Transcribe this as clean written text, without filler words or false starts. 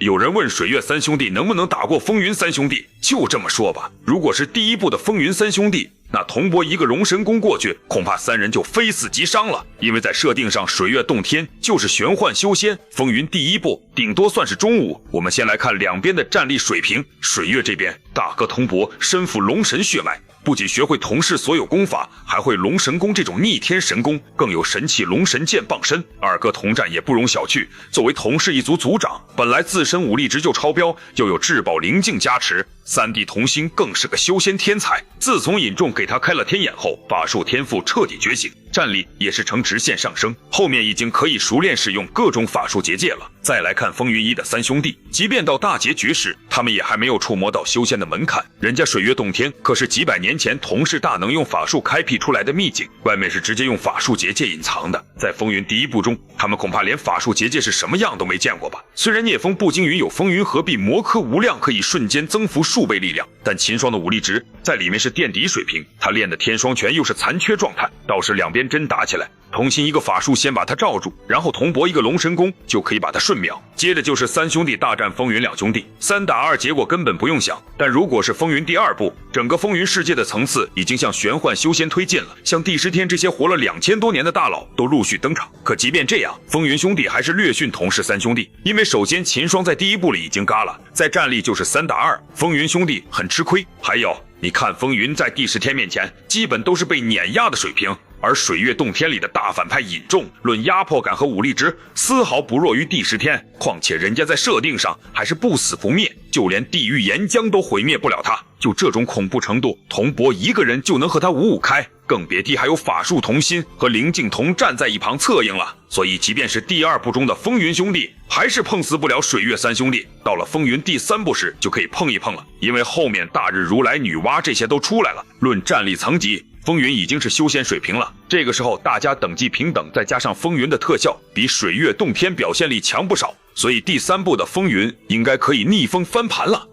有人问水月三兄弟能不能打过风云三兄弟，就这么说吧，如果是第一部的风云三兄弟，那铜箔一个龙神功过去，恐怕三人就非死即伤了。因为在设定上，水月洞天就是玄幻修仙，风云第一部顶多算是中武。我们先来看两边的战力水平。水月这边，大哥铜箔身负龙神血脉，不仅学会同氏所有功法，还会龙神功这种逆天神功，更有神器龙神剑傍身。二哥铜战也不容小觑，作为同氏一族族长，本来自身武力值就超标，又有至宝灵境加持，三弟同心更是个修仙天才。自从尹仲给他开了天眼后，法术天赋彻底觉醒，战力也是呈直线上升，后面已经可以熟练使用各种法术结界了。再来看风云一的三兄弟，即便到大劫绝世，他们也还没有触摸到修仙的门槛。人家水月洞天可是几百年前同氏大能用法术开辟出来的秘境，外面是直接用法术结界隐藏的。在风云第一部中，他们恐怕连法术结界是什么样都没见过吧。虽然聂风不惊云有风云合璧魔科无量，可以瞬间增幅数倍力量，但秦霜的武力值在里面是垫底水平，他练的天双拳又是残缺状态，到时两边真打起来，同心一个法术先把他罩住，然后铜箔一个龙神功就可以把他瞬秒。接着就是三兄弟大战风云两兄弟，3打2，结果根本不用想。但如果是风云第二部，整个风云世界的层次已经向玄幻修仙推进了，像帝释天这些活了2000多年的大佬都陆续登场。可即便这样，风云兄弟还是略逊同氏三兄弟，因为首先秦霜在第一部里已经嘎了，在战力就是3打2，风云兄弟很吃亏。还有你看风云在帝释天面前基本都是被碾压的水平，而水月洞天里的大反派尹仲，论压迫感和武力值丝毫不弱于帝释天，况且人家在设定上还是不死不灭，就连地狱岩浆都毁灭不了他。就这种恐怖程度，铜箔一个人就能和他五五开，更别提还有法术同心和灵镜童站在一旁策应了。所以即便是第二部中的风云兄弟，还是碰死不了水月三兄弟，到了风云第三部时就可以碰一碰了，因为后面大日如来、女娲这些都出来了。论战力层级，风云已经是修仙水平了，这个时候大家等级平等，再加上风云的特效比水月洞天表现力强不少，所以第三部的风云应该可以逆风翻盘了。